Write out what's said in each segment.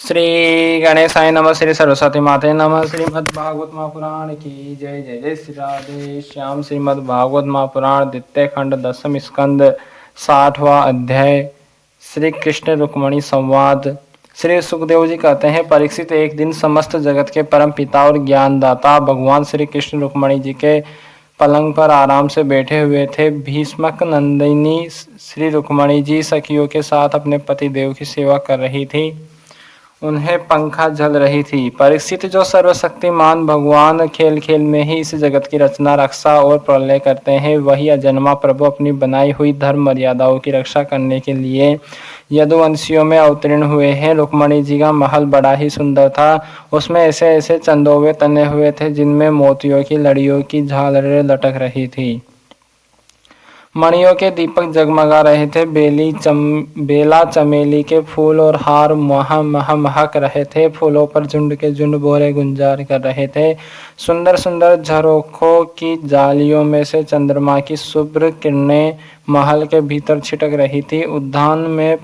श्री गणेशाय नमः। श्री सरस्वती माते नमः। श्रीमद्भागवत महापुराण की जय। जय जय श्री राधे श्याम। श्रीमद्भागवत महापुराण द्वितीय खंड 10वें स्कंद 60वां अध्याय श्री कृष्ण रुक्मणी संवाद। श्री सुखदेव जी कहते हैं, परीक्षित, एक दिन समस्त जगत के परम पिता और ज्ञानदाता भगवान श्री कृष्ण रुक्मणी जी के पलंग पर आराम से बैठे हुए थे। भीष्मक नंदिनी श्री रुक्मणी जी सखियों के साथ अपने पति देव की सेवा कर रही थी। उन्हें पंखा झल रही थी। परीक्षित, जो सर्वशक्तिमान भगवान खेल खेल में ही इस जगत की रचना, रक्षा और प्रलय करते हैं, वही अजन्मा प्रभु अपनी बनाई हुई धर्म मर्यादाओं की रक्षा करने के लिए यदुवंशियों में अवतीर्ण हुए हैं। रुक्मणी जी का महल बड़ा ही सुंदर था। उसमें ऐसे ऐसे चंदोवे तने हुए थे जिनमें मोतियों की लड़ियों की झालरें लटक रही थी। मणियों के दीपक जगमगा रहे थे। बेला चमेली के फूल और हार महक रहे थे। फूलों पर झुंड के झुंड भौरे गुंजार कर रहे थे। सुंदर सुंदर झरोखों की जालियों में से चंद्रमा की शुभ्र किरणें महल के भीतर छिटक रही थी। उद्यान में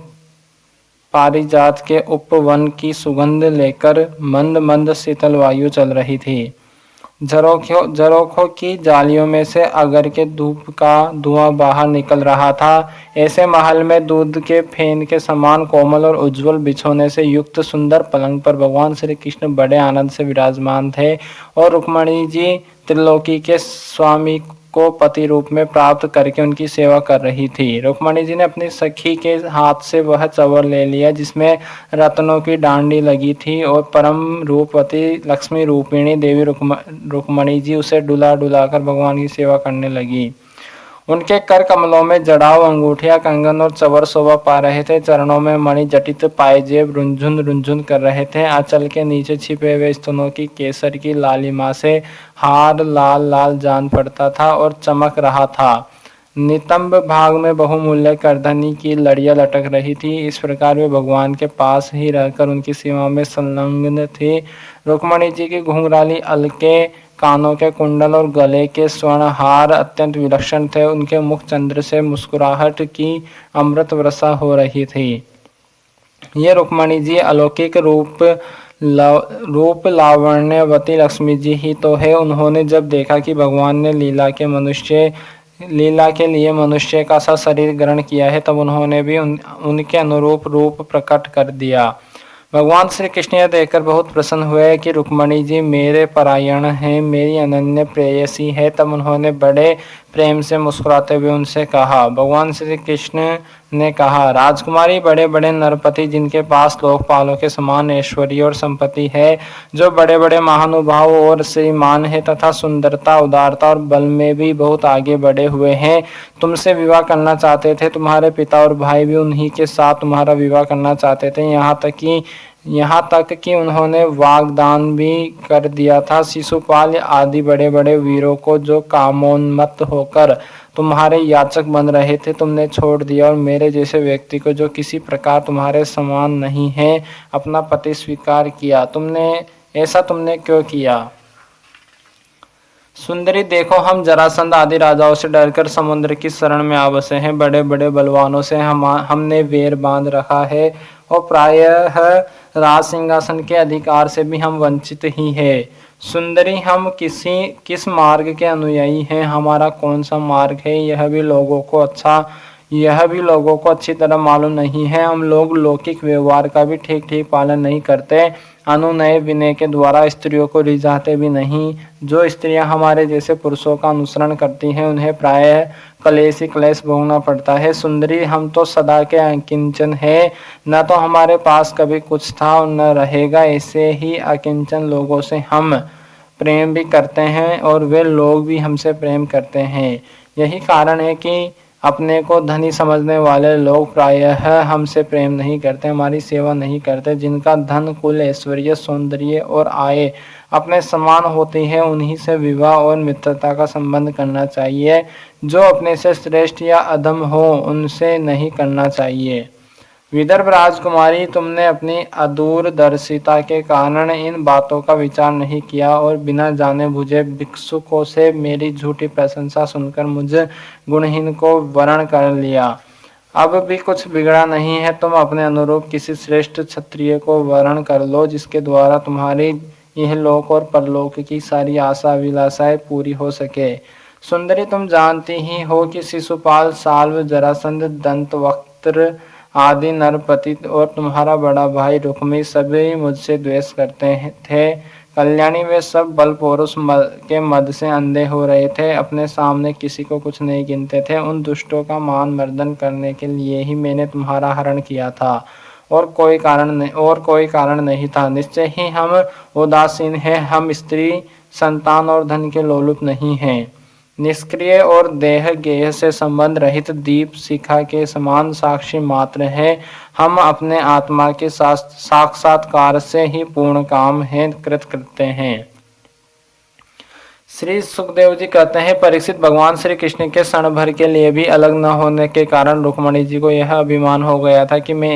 पारिजात के उपवन की सुगंध लेकर मंद मंद शीतल वायु चल रही थी। झरोखों की जालियों में से अगर के धूप का धुआं बाहर निकल रहा था। ऐसे महल में दूध के फेन के समान कोमल और उज्जवल बिछोने से युक्त सुंदर पलंग पर भगवान श्री कृष्ण बड़े आनंद से विराजमान थे और रुक्मणी जी त्रिलोकी के स्वामी को पति रूप में प्राप्त करके उनकी सेवा कर रही थी। रुक्मणी जी ने अपनी सखी के हाथ से वह चवर ले लिया जिसमें रत्नों की डांडी लगी थी और परम रूपवती लक्ष्मी रूपिणी देवी रुक्मणी जी उसे डुला डुलाकर भगवान की सेवा करने लगी। उनके कर कमलों में जड़ाव अंगूठिया, कंगन और चवर शोभा पा रहे थे। चरणों में मणि जटित पायजेब रुंझुन रुंझुन कर रहे थे। आंचल के नीचे छिपे हुए स्तनों की केसर की लालिमा से हार लाल लाल जान पड़ता था और चमक रहा था। नितंब भाग में बहुमूल्य करधनी की लड़ियां लटक रही थी। इस प्रकार वे भगवान के पास ही रहकर उनकी सेवा में संलग्न थे। रुक्मणी जी की घुंघराली अलके, कानों के कुंडल और गले के स्वर्ण हार अत्यंत विलक्षण थे। उनके मुख चंद्र से मुस्कुराहट की अमृत वर्षा हो रही थी। ये रुक्मणी जी अलौकिक रूप लावण्यवती लक्ष्मी जी ही तो है। उन्होंने जब देखा कि भगवान ने लीला के लिए मनुष्य का सा शरीर ग्रहण किया है, तब उन्होंने भी उनके अनुरूप रूप प्रकट कर दिया। भगवान श्री कृष्ण यह देखकर बहुत प्रसन्न हुए कि रुक्मणी जी मेरे परायण हैं, मेरी अनन्य प्रेयसी है। तब उन्होंने बड़े प्रेम से मुस्कुराते हुए उनसे कहा। भगवान श्री कृष्ण ने कहा, राजकुमारी, बड़े बड़े नरपति जिनके पास लोकपालों के समान ऐश्वर्य और संपत्ति है, जो बड़े बड़े महानुभाव और श्रीमान है तथा सुंदरता, उदारता और बल में भी बहुत आगे बढ़े हुए हैं, तुमसे विवाह करना चाहते थे। तुम्हारे पिता और भाई भी उन्हीं के साथ तुम्हारा विवाह करना चाहते थे। यहाँ तक कि उन्होंने वाग्दान भी कर दिया था। शिशुपाल आदि बड़े बड़े वीरों को, जो कामोन्मत्त होकर तुम्हारे याचक बन रहे थे, तुमने छोड़ दिया और मेरे जैसे व्यक्ति को, जो किसी प्रकार तुम्हारे समान नहीं है, अपना पति स्वीकार किया। ऐसा तुमने क्यों किया? सुंदरी, देखो, हम जरासंध आदि राजाओं से डरकर समुद्र की शरण में आ बसे हैं। बड़े बड़े बलवानों से हमने वेर बांध रखा है और प्रायः राज सिंहासन के अधिकार से भी हम वंचित ही है। सुंदरी, हम किस मार्ग के अनुयायी हैं? हमारा कौन सा मार्ग है, यह भी लोगों को अच्छी तरह मालूम नहीं है। हम लोग लौकिक व्यवहार का भी ठीक ठीक पालन नहीं करते, अनुनय विनय के द्वारा स्त्रियों को रिझाते भी नहीं। जो स्त्रियां हमारे जैसे पुरुषों का अनुसरण करती हैं, उन्हें प्रायः क्लेश ही क्लेश भोगना पड़ता है। सुंदरी, हम तो सदा के अकिंचन है, न तो हमारे पास कभी कुछ था और न रहेगा। ऐसे ही अकिंचन लोगों से हम प्रेम भी करते हैं और वे लोग भी हमसे प्रेम करते हैं। यही कारण है कि अपने को धनी समझने वाले लोग प्रायः हमसे प्रेम नहीं करते, हमारी सेवा नहीं करते। जिनका धन, कुल, ऐश्वर्य, सौंदर्य और आय अपने समान होती है, उन्हीं से विवाह और मित्रता का संबंध करना चाहिए। जो अपने से श्रेष्ठ या अधम हो, उनसे नहीं करना चाहिए। विदर्भ राजकुमारी, तुमने अपनी अदूरदर्शिता के कारण इन बातों का विचार नहीं किया और बिना जाने बुझे भिक्षुकों से मेरी झूठी प्रशंसा सुनकर मुझ गुणहीन को वरण कर लिया। अब भी कुछ बिगड़ा नहीं है। तुम अपने अनुरूप किसी श्रेष्ठ क्षत्रिय को वरण कर लो, जिसके द्वारा तुम्हारी यह लोक और परलोक की सारी आशा अभिलाषाएं पूरी हो सके। सुंदरी, तुम जानती ही हो कि शिशुपाल, साल्व, जरासंध, दंतवक्त्र आदि नरपति और तुम्हारा बड़ा भाई रुक्मी सभी मुझसे द्वेष करते थे। कल्याणी, वे सब बल पौरुष के मद से अंधे हो रहे थे, अपने सामने किसी को कुछ नहीं गिनते थे। उन दुष्टों का मान मर्दन करने के लिए ही मैंने तुम्हारा हरण किया था, और कोई कारण नहीं था। निश्चय ही हम उदासीन हैं, हम स्त्री संतान और धन के लोलुप नहीं हैं। निष्क्रिय और देह गेह से संबंध रहित दीप शिखा के समान साक्षी मात्र है। हम अपने आत्मा के साक्षात्कार से ही पूर्ण काम हैं कृत करते हैं। श्री सुखदेव जी कहते हैं, परीक्षित, भगवान श्री कृष्ण के क्षण भर के लिए भी अलग न होने के कारण रुक्मणी जी को यह अभिमान हो गया था कि मैं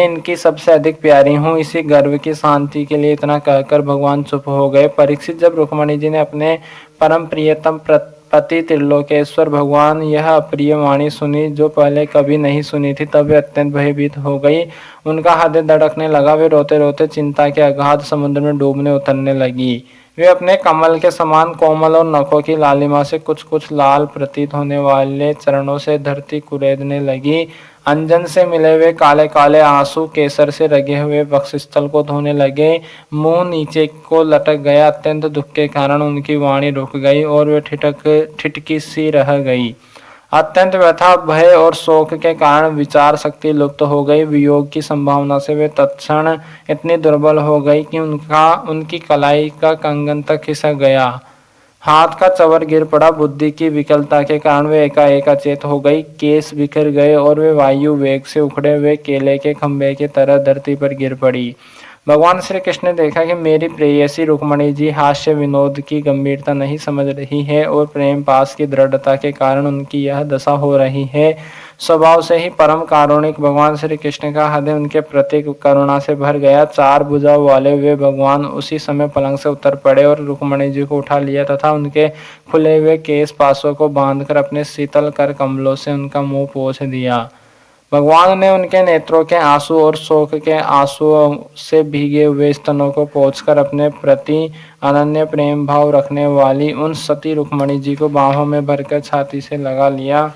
इनकी सबसे अधिक प्यारी हूँ। इसी गर्व की शांति के लिए इतना कहकर भगवान चुप हो गए। परीक्षित, जब रुक्मणी जी ने अपने परम प्रियतम पति त्रिलोकेश्वर भगवान यह अप्रिय वाणी सुनी, जो पहले कभी नहीं सुनी थी, तब वे अत्यंत भयभीत हो गई। उनका हृदय धड़कने लगा। वे रोते रोते चिंता के अगाध समुद्र में डूबने उतरने लगी। वे अपने कमल के समान कोमल और नखों की लालिमा से कुछ कुछ लाल प्रतीत होने वाले चरणों से धरती कुरेदने लगी। अंजन से मिले हुए काले काले आंसू केसर से रगे हुए वक्षस्थल को धोने लगे। मुंह नीचे को लटक गया। अत्यंत दुख के कारण उनकी वाणी रुक गई और वे ठिठकी सी रह गई। अत्यंत व्यथा, भय और शोक के कारण विचार शक्ति लुप्त हो गई। वियोग की संभावना से वे तत्क्षण इतनी दुर्बल हो गई कि उनकी कलाई का कंगन तक खिसक गया। हाथ का चवर गिर पड़ा। बुद्धि की विकलता के कारण वे एकाएक अचेत हो गई। केस बिखर गए और वे वायु वेग से उखड़े हुए केले के खंभे की तरह धरती पर गिर पड़ी। भगवान श्री कृष्ण ने देखा कि मेरी प्रेयसी रुक्मणी जी हास्य विनोद की गंभीरता नहीं समझ रही है और प्रेम पास की दृढ़ता के कारण उनकी यह दशा हो रही है। स्वभाव से ही परम कारुणिक भगवान श्री कृष्ण का हृदय उनके प्रति करुणा से भर गया। चार भुजाओं वाले वे भगवान उसी समय पलंग से उतर पड़े और रुक्मणी जी को उठा लिया तथा उनके खुले हुए केश पासों को बांधकर अपने शीतल कर कमलों से उनका मुंह पोंछ दिया। भगवान ने उनके नेत्रों के आंसू और शोक के आंसुओं से भीगे हुए स्तनों को पोंछकर अपने प्रति अनन्य प्रेम भाव रखने वाली उन सती रुक्मणी जी को बाहों में भरकर छाती से लगा लिया।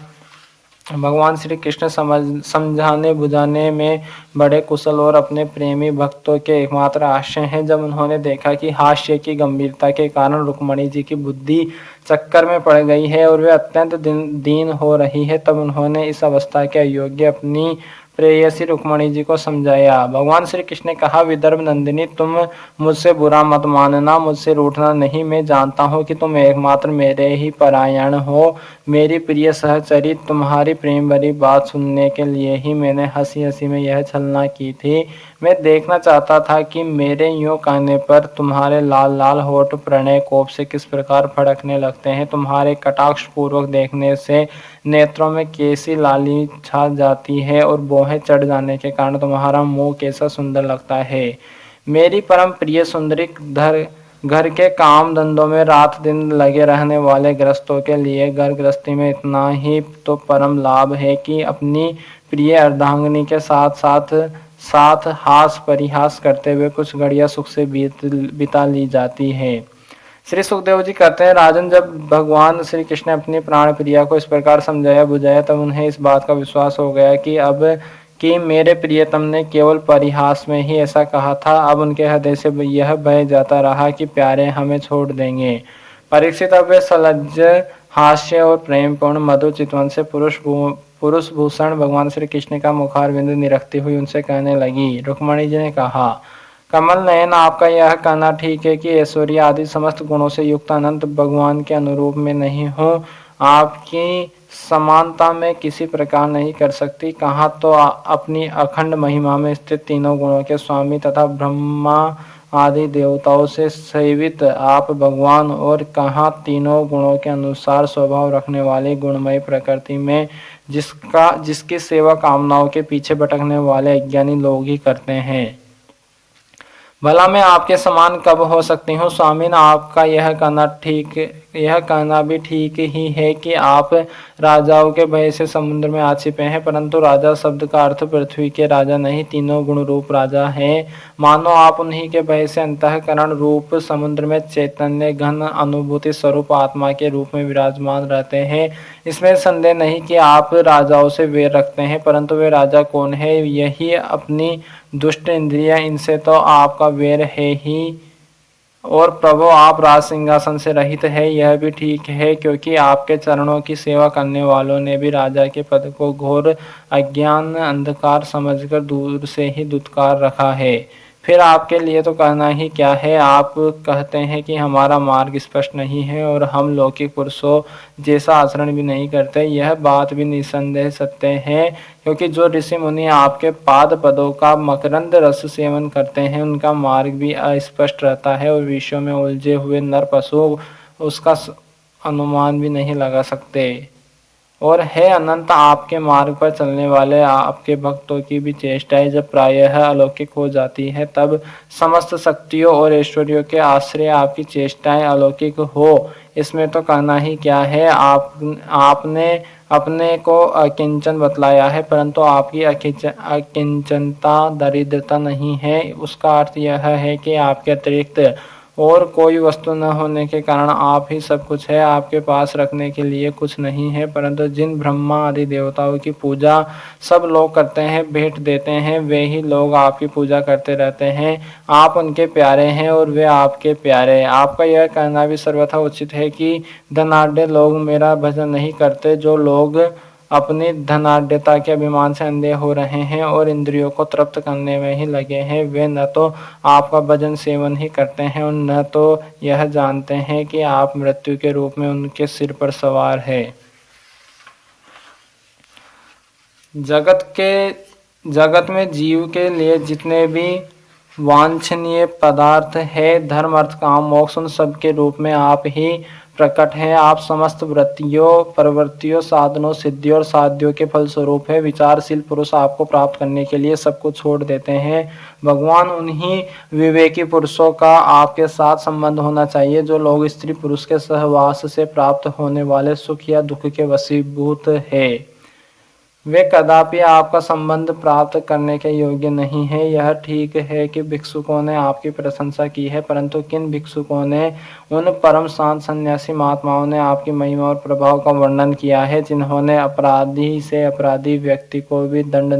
भगवान श्री कृष्ण समझाने बुझाने में बड़े कुशल और अपने प्रेमी भक्तों के एकमात्र आश्रय हैं। जब उन्होंने देखा कि हास्य की गंभीरता के कारण रुक्मणी जी की बुद्धि चक्कर में पड़ गई है और वे अत्यंत दीन हो रही है, तब उन्होंने इस अवस्था के अयोग्य अपनी प्रेयसी रुक्मणी जी को समझाया। भगवान श्री कृष्ण ने कहा, विदर्भ नंदिनी, तुम मुझसे बुरा मत मानना, मुझसे रूठना नहीं। मैं जानता हूँ कि तुम एकमात्र मेरे ही परायण हो। मेरी प्रिय सहचरी, तुम्हारी प्रेम भरी बात सुनने के लिए ही मैंने हंसी हंसी में यह छलना की थी। मैं देखना चाहता था कि मेरे यूं कहने पर तुम्हारे लाल लाल होठ प्रणय कोप से किस प्रकार फड़कने लगते हैं। तुम्हारे कटाक्ष पूर्वक देखने से नेत्रों में कैसी लाली छा जाती है और बोहें चढ़ जाने के कारण तुम्हारा मुंह कैसा सुंदर लगता है। मेरी परम प्रिय सुंदरी, घर के काम धंधों में रात दिन लगे रहने वाले गृहस्थों के लिए घर गृहस्थी में इतना ही तो परम लाभ है कि अपनी प्रिय अर्धांगिनी के साथ हास परिहास करते हुए कुछ घड़ियां सुख से बिता ली जाती है। श्री सुखदेव जी कहते हैं, राजन, जब भगवान श्री कृष्ण ने अपनी प्राण प्रिया को इस प्रकार समझाया बुझाया, तब उन्हें इस बात का विश्वास हो गया कि मेरे प्रियतम ने केवल परिहास में ही ऐसा कहा था। अब उनके हृदय से यह भय जाता रहा कि प्यारे हमें छोड़ देंगे। परीक्षित, अब वे सलज्ज हास्य और प्रेमपूर्ण मधुर चितवन से पुरुष भूषण भगवान श्री कृष्ण का मुखारविंद निरखती हुई उनसे कहने लगी। रुक्मणी जी ने कहा, कमल नयन, आपका यह कहना ठीक है कि ऐश्वर्य आदि समस्त गुणों से युक्त अनंत भगवान के अनुरूप में नहीं हूँ। आपकी समानता में किसी प्रकार नहीं कर सकती। कहाँ तो अपनी अखंड महिमा में स्थित तीनों गुणों के स्वामी तथा ब्रह्मा आदि देवताओं से सेवित आप भगवान, और कहाँ तीनों गुणों के अनुसार स्वभाव रखने वाली गुणमय प्रकृति में जिसकी सेवा कामनाओं के पीछे भटकने वाले अज्ञानी लोग ही करते हैं। भला मैं आपके समान कब हो सकती हूँ। स्वामी, आपका यह कहना ठीक यह कहना भी ठीक ही है कि आप राजाओं के भय से समुद्र में आ छिपे हैं, परंतु राजा शब्द का अर्थ पृथ्वी के राजा नहीं, तीनों गुण रूप राजा हैं। मानो आप उन्हीं के भय से अंतःकरण रूप समुद्र में चैतन्य घन अनुभूति स्वरूप आत्मा के रूप में विराजमान रहते हैं। इसमें संदेह नहीं कि आप राजाओं से वैर रखते हैं, परंतु वे राजा कौन है? यही अपनी दुष्ट इंद्रियां, इनसे तो आपका वैर है ही। और प्रभु, आप राज सिंहासन से रहित है, यह भी ठीक है, क्योंकि आपके चरणों की सेवा करने वालों ने भी राजा के पद को घोर अज्ञान अंधकार समझकर दूर से ही दुत्कार रखा है। फिर आपके लिए तो कहना ही क्या है। आप कहते हैं कि हमारा मार्ग स्पष्ट नहीं है और हम लौकिक पुरुषों जैसा आचरण भी नहीं करते। यह बात भी निसंदेह सत्य है, क्योंकि जो ऋषि मुनि आपके पाद पदों का मकरंद रस सेवन करते हैं, उनका मार्ग भी अस्पष्ट रहता है और विषयों में उलझे हुए नर पशु उसका अनुमान भी नहीं लगा सकते। और है अनंत, आपके मार्ग पर चलने वाले आपके भक्तों की भी चेष्टाएं जब प्रायः अलौकिक हो जाती है, तब समस्त शक्तियों और ऐश्वर्यों के आश्रय आपकी चेष्टाएं अलौकिक हो, इसमें तो कहना ही क्या है। आपने अपने को अकिंचन बतलाया है, परंतु आपकी अकिंचनता दरिद्रता नहीं है। उसका अर्थ यह है कि आपके अतिरिक्त और कोई वस्तु न होने के कारण आप ही सब कुछ है। आपके पास रखने के लिए कुछ नहीं है, परंतु जिन ब्रह्मा आदि देवताओं की पूजा सब लोग करते हैं, भेंट देते हैं, वे ही लोग आपकी पूजा करते रहते हैं। आप उनके प्यारे हैं और वे आपके प्यारे। आपका यह कहना भी सर्वथा उचित है कि धनाढ्य लोग मेरा भजन नहीं करते। जो लोग अपनी धनाढ्यता के अभिमान से अंधे हो रहे हैं और इंद्रियों को तृप्त करने में ही लगे हैं, वे न तो आपका भजन सेवन ही करते हैं और न तो यह जानते हैं कि आप मृत्यु के रूप में उनके सिर पर सवार है। जगत में जीव के लिए जितने भी वांछनीय पदार्थ है, धर्म अर्थ काम मोक्ष, उन सब के रूप में आप ही प्रकट हैं। आप समस्त वृत्तियों, प्रवृत्तियों, साधनों, सिद्धियों और साध्यों के फलस्वरूप है। विचारशील पुरुष आपको प्राप्त करने के लिए सब कुछ छोड़ देते हैं। भगवान, उन्हीं विवेकी पुरुषों का आपके साथ संबंध होना चाहिए जो लोग स्त्री पुरुष के सहवास से प्राप्त होने वाले सुख या दुख के वशीभूत है। वे कदापि आपका संबंध प्राप्त करने के योग्य नहीं है। यह ठीक है कि भिक्षुकों ने आपकी प्रशंसा की है, परंतु किन भिक्षुकों ने, उन परम शांत सन्यासी महात्माओं ने आपकी महिमा और प्रभाव का वर्णन किया है, जिन्होंने अपराधी से अपराधी व्यक्ति को भी दंड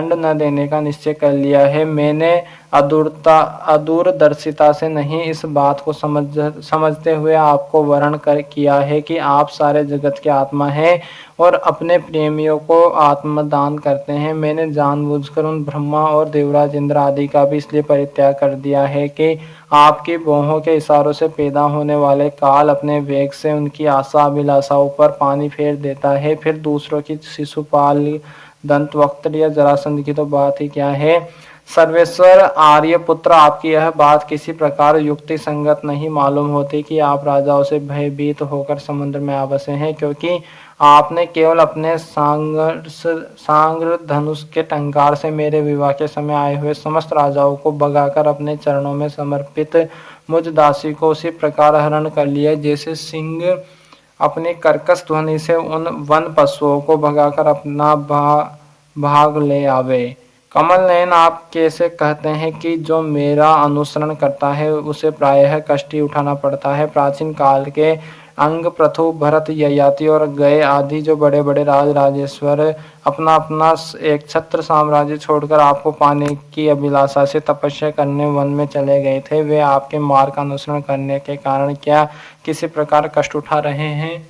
न देने का निश्चय कर लिया है। मैंने अदूरदर्शिता से नहीं, इस बात को समझते हुए आपको वर्ण किया है कि आप सारे जगत के आत्मा हैं और अपने प्रेमियों को आत्मदान करते हैं। मैंने जानबूझकर उन ब्रह्मा और देवराज इंद्र आदि का भी इसलिए परित्याग कर दिया है कि आपकी बाहों के इशारों से पैदा होने वाले काल अपने वेग से उनकी आशा अभिलाषाओं पर पानी फेर देता है। फिर दूसरों की शिशुपाल, दंतवक्त्र या जरासंध की तो बात ही क्या है। सर्वेश्वर आर्यपुत्र, आपकी यह बात किसी प्रकार युक्ति संगत नहीं मालूम होती कि आप राजाओं से भयभीत होकर समुद्र में आ बसे हैं, क्योंकि आपने केवल अपने सांग्र धनुष के टंकार से मेरे विवाह के समय आए हुए समस्त राजाओं को भगाकर अपने चरणों में समर्पित मुझ दासी को उसी प्रकार हरण कर लिया जैसे सिंह अपनी कर्कश ध्वनि से उन वन पशुओं को भगाकर अपना भाग ले आवे। कमल नयन, आप कैसे कहते हैं कि जो मेरा अनुसरण करता है उसे प्रायः कष्ट ही उठाना पड़ता है। प्राचीन काल के अंग प्रथु, भरत, ययाति और गए आदि जो बड़े बड़े राजेश्वर अपना अपना एक छत्र साम्राज्य छोड़कर आपको पाने की अभिलाषा से तपस्या करने वन में चले गए थे। वे आपके मार्ग का अनुसरण करने के कारण क्या किसी प्रकार कष्ट उठा रहे हैं?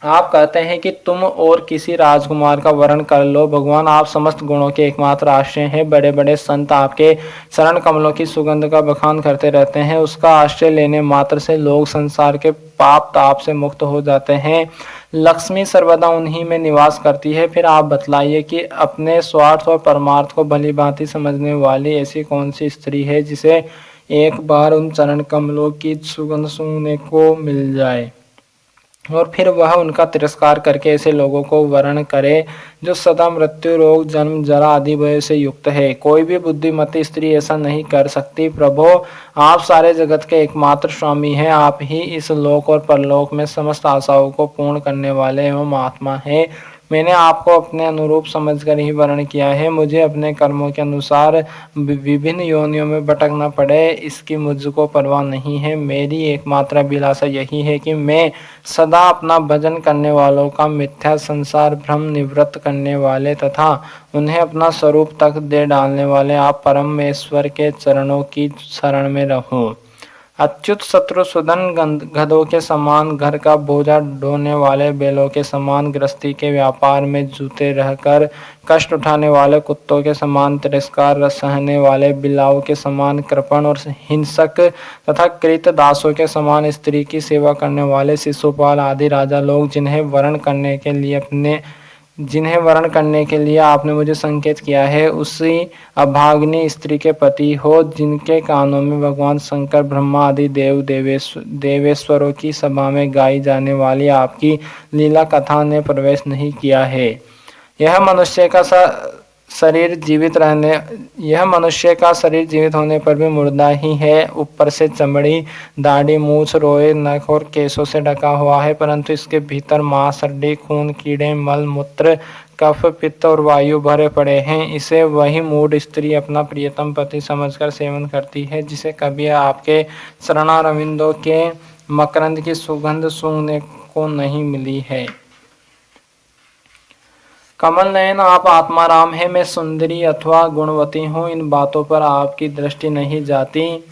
आप कहते हैं कि तुम और किसी राजकुमार का वर्ण कर लो। भगवान, आप समस्त गुणों के एकमात्र आश्रय हैं। बड़े बड़े संत आपके चरण कमलों की सुगंध का बखान करते रहते हैं। उसका आश्रय लेने मात्र से लोग संसार के पाप ताप से मुक्त हो जाते हैं। लक्ष्मी सर्वदा उन्हीं में निवास करती है। फिर आप बतलाइए कि अपने स्वार्थ और परमार्थ को भली भांति समझने वाली ऐसी कौन सी स्त्री है जिसे एक बार उन चरण कमलों की सुगंध सूंघने को मिल जाए। और फिर वह उनका तिरस्कार करके ऐसे लोगों को वर्ण करे जो सदा मृत्यु, रोग, जन्म, जरा आदि भय से युक्त है। कोई भी बुद्धिमती स्त्री ऐसा नहीं कर सकती। प्रभो, आप सारे जगत के एकमात्र स्वामी हैं। आप ही इस लोक और परलोक में समस्त आशाओं को पूर्ण करने वाले एवं आत्मा हैं। मैंने आपको अपने अनुरूप समझकर ही वर्ण किया है। मुझे अपने कर्मों के अनुसार विभिन्न योनियों में भटकना पड़े, इसकी मुझको परवाह नहीं है। मेरी एकमात्र अभिलाषा यही है कि मैं सदा अपना भजन करने वालों का मिथ्या संसार भ्रम निवृत्त करने वाले तथा उन्हें अपना स्वरूप तक दे डालने वाले आप परमेश्वर के चरणों की शरण में रहूं। अच्युत शत्रुसूदन गधों के समान, घर का बोझा ढोने वाले बैलों के समान, गृहस्थी के व्यापार में जुटे रहकर कष्ट उठाने वाले कुत्तों के समान, तिरस्कार सहने वाले बिलाव के समान, कृपण और हिंसक तथा कृत दासों के समान, स्त्री की सेवा करने वाले शिशुपाल आदि राजा लोग जिन्हें वर्ण करने के लिए आपने मुझे संकेत किया है, उसी अभागिनी स्त्री के पति हो, जिनके कानों में भगवान शंकर, ब्रह्मा आदि देवेश्वरों की सभा में गाई जाने वाली आपकी लीला कथा ने प्रवेश नहीं किया है। यह मनुष्य का शरीर जीवित होने पर भी मुर्दा ही है। ऊपर से चमड़ी, दाढ़ी, मूछ, रोए, नख और केशों से ढका हुआ है, परंतु इसके भीतर मांस, हड्डी, खून, कीड़े, मल, मूत्र, कफ, पित्त और वायु भरे पड़े हैं। इसे वही मूढ़ स्त्री अपना प्रियतम पति समझकर सेवन करती है, जिसे कभी आपके चरणारविंदों के मकरंद की सुगंध सूंघने को नहीं मिली है। कमल नयन, आप आत्माराम है। मैं सुंदरी अथवा गुणवती हूँ, इन बातों पर आपकी दृष्टि नहीं जाती,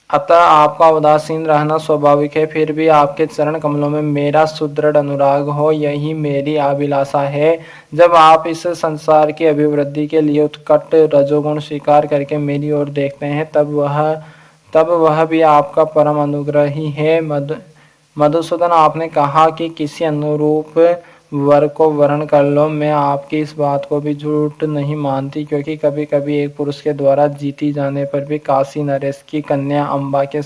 अतः आपका उदासीन रहना स्वाभाविक है। फिर भी आपके चरण कमलों में मेरा सुदृढ़ अनुराग हो, यही मेरी अभिलाषा है। जब आप इस संसार की अभिवृद्धि के लिए उत्कट रजोगुण स्वीकार करके मेरी ओर देखते हैं, तब वह भी आपका परम अनुग्रह ही है। मधुसूदन, आपने कहा कि किसी अनुरूप वर को वर्ण कर लो। मैं आपकी इस बात को भी झूठ नहीं मानती, क्योंकि कभी कभी एक पुरुष के द्वारा जीती जाने पर भी काशी नरेश की कन्या अम्बा के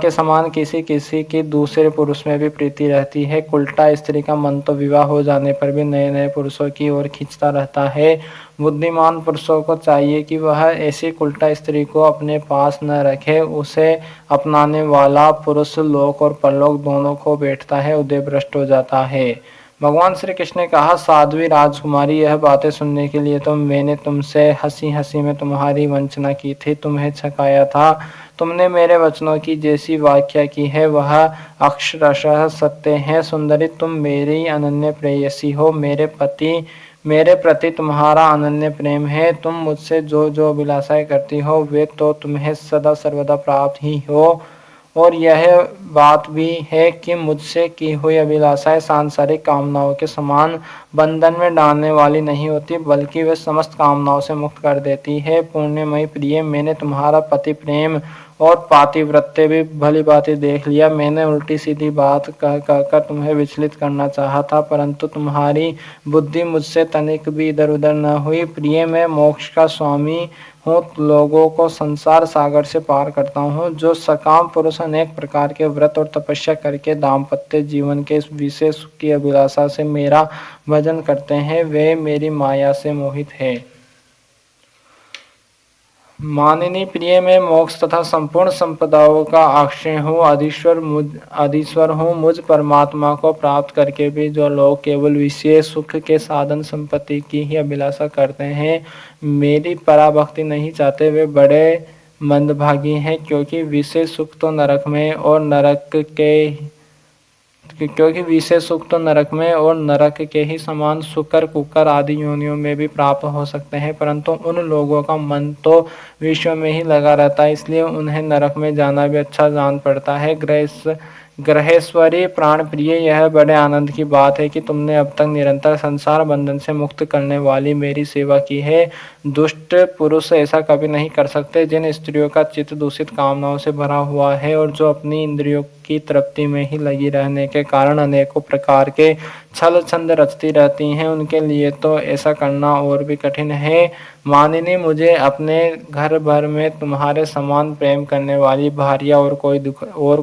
समान किसी किसी की दूसरे पुरुष में भी प्रीति रहती है। उल्टा स्त्री का मन तो विवाह हो जाने पर भी नए नए पुरुषों की ओर खींचता रहता है। बुद्धिमान पुरुषों को चाहिए कि वह ऐसी उल्टा स्त्री को अपने पास न रखे। उसे अपनाने वाला पुरुष लोक और परलोक दोनों को बैठता है, उदय भ्रष्ट हो जाता है। भगवान श्री कृष्ण ने कहा, साध्वी राजकुमारी, यह बातें सुनने के लिए तो मैंने तुमसे हंसी हंसी में तुम्हारी वंचना की थी, तुम्हें छकाया था। तुमने मेरे वचनों की जैसी व्याख्या की है वह अक्षरशः सत्य है। सुंदरी, तुम मेरी अनन्य प्रेयसी हो। मेरे प्रति तुम्हारा अनन्य प्रेम है। तुम मुझसे जो जो अभिलाषाएं करती हो वे तो तुम्हें सदा सर्वदा प्राप्त ही हो। और यह बात भी है कि मुझसे की हुई अभिलाषाएं सांसारिक कामनाओं के समान बंधन में डालने वाली नहीं होती, बल्कि वे समस्त कामनाओं से मुक्त कर देती है। पुण्यमयी प्रिय, मैंने तुम्हारा पति प्रेम और पातिव्रत्य भी भली भांति देख लिया। मैंने उल्टी सीधी बात कहकर तुम्हें विचलित करना चाहा था, परंतु तुम्हारी बुद्धि मुझसे तनिक भी इधर उधर न हुई। प्रिय, मैं मोक्ष का स्वामी हूँ, लोगों को संसार सागर से पार करता हूँ। जो सकाम पुरुष अनेक प्रकार के व्रत और तपस्या करके दाम्पत्य जीवन के विशेष सुख की अभिलाषा से मेरा भजन करते हैं, वे मेरी माया से मोहित है। मानिनी प्रिय, में मोक्ष तथा संपूर्ण संपदाओं का अक्षय हूँ, अधीश्वर हूँ। मुझ परमात्मा को प्राप्त करके भी जो लोग केवल विशेष सुख के साधन संपत्ति की ही अभिलाषा करते हैं, मेरी पराभक्ति नहीं चाहते, वे बड़े मंदभागी हैं। क्योंकि विशेष सुख तो नरक नरक के ही समान सुकर, कुकर आदि योनियों में भी प्राप्त हो सकते हैं, परंतु उन लोगों का मन तो विश्व में ही लगा रहता है, इसलिए उन्हें नरक में जाना भी अच्छा जान पड़ता है। ग्रहेश्वरी प्राण प्रिय, यह बड़े आनंद की बात है कि तुमने अब तक निरंतर संसार बंधन से मुक्त करने वाली मेरी सेवा की है। दुष्ट पुरुष ऐसा कभी नहीं कर सकते। जिन स्त्रियों का चित्त दूषित कामनाओं से भरा हुआ है और जो अपनी इंद्रियों की की तृप्ति में ही लगी रहने के कारण अनेकों प्रकार के छल छंद रचती रहती हैं, उनके लिए तो ऐसा करना और भी कठिन है। मानिनी, मुझे अपने घर भर में तुम्हारे समान प्रेम करने वाली भार्या और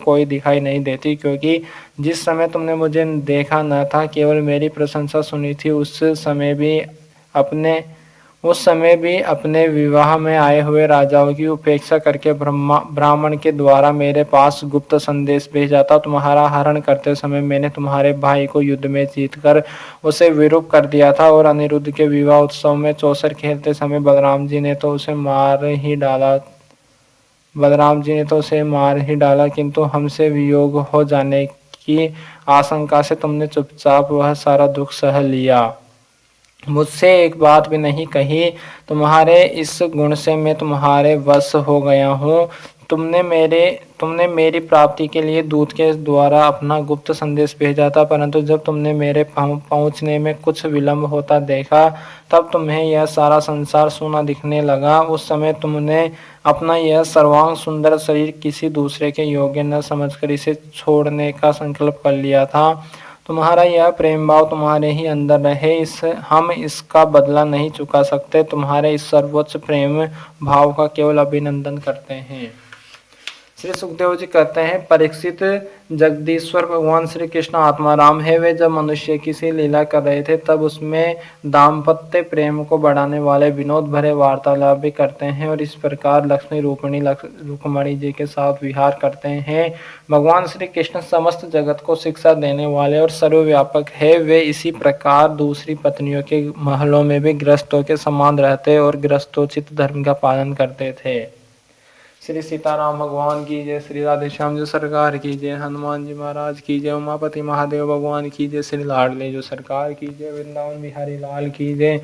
कोई दिखाई नहीं देती, क्योंकि जिस समय तुमने मुझे देखा न था, केवल मेरी प्रशंसा सुनी थी, उस समय भी अपने विवाह में आए हुए राजाओं की उपेक्षा करके ब्राह्मण के द्वारा मेरे पास गुप्त संदेश भेजा था। तुम्हारा हरण करते समय मैंने तुम्हारे भाई को युद्ध में जीतकर उसे विरूप कर दिया था, और अनिरुद्ध के विवाह उत्सव में चौसर खेलते समय बलराम जी ने तो उसे मार ही डाला, किंतु हमसे वियोग हो जाने की आशंका से तुमने चुपचाप वह सारा दुख सह लिया, मुझसे एक बात भी नहीं कही। तुम्हारे इस गुण से मैं तुम्हारे वश हो गया हूँ। तुमने मेरी प्राप्ति के लिए दूत के द्वारा अपना गुप्त संदेश भेजा था, परंतु जब तुमने मेरे पहुंचने में कुछ विलंब होता देखा, तब तुम्हें यह सारा संसार सूना दिखने लगा। उस समय तुमने अपना यह सर्वांग सुंदर शरीर किसी दूसरे के योग्य न समझकर इसे छोड़ने का संकल्प कर लिया था। तुम्हारा यह प्रेम भाव तुम्हारे ही अंदर रहे, हम इसका बदला नहीं चुका सकते। तुम्हारे इस सर्वोच्च प्रेम भाव का केवल अभिनंदन करते हैं। श्री सुखदेव जी कहते हैं, परीक्षित, जगदीश्वर भगवान श्री कृष्ण आत्माराम है। वे जब मनुष्य की सी लीला कर रहे थे, तब उसमें दाम्पत्य प्रेम को बढ़ाने वाले विनोद भरे वार्तालाप भी करते हैं, और इस प्रकार लक्ष्मी रूपिणी रुक्मणी जी के साथ विहार करते हैं। भगवान श्री कृष्ण समस्त जगत को शिक्षा देने वाले और सर्वव्यापक है। वे इसी प्रकार दूसरी पत्नियों के महलों में भी गृहस्थों के समान रहते और गृहस्थोचित धर्म का पालन करते थे। श्री सीताराम भगवान की जय, श्री राधे श्याम जो सरकार की जय, हनुमान जी महाराज की जय, उमापति महादेव भगवान की जय, श्री लाडले जो सरकार की जय, वृंदावन बिहारी लाल की जय,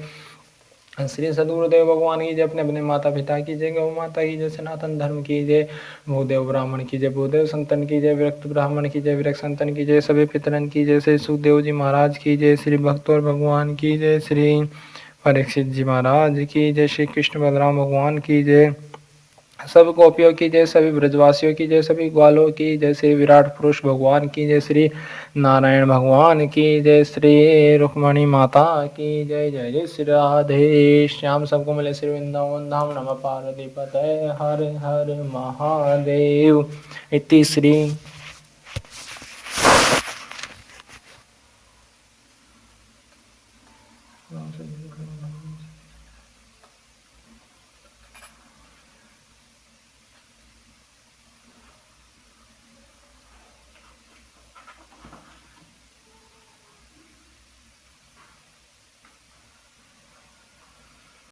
श्री सदगुरुदेव भगवान की जय, अपने अपने माता पिता की जय, गौ माता की जय, सनातन धर्म की जय, भूदेव ब्राह्मण की जय, भूदेव संतन की जय, विरक्त ब्राह्मण की जय, विरक्त संतन की जय, सभी पितरन की जय, श्री सुखदेव जी महाराज की जय, श्री भक्तोर भगवान की जय, श्री परीक्षित जी महाराज की जय, श्री कृष्ण बलराम भगवान की जय, सब गोपियों की जय, सभी ब्रजवासियों की जय, सभी ग्वालों की जय, श्री विराट पुरुष भगवान की जय, श्री नारायण भगवान की जय, श्री रुक्मणी माता की जय। जय जय श्री राधे श्याम। सबको मिले श्री वृंदावन धाम। नमः पार्वती पतये हर हर महादेव। इति श्री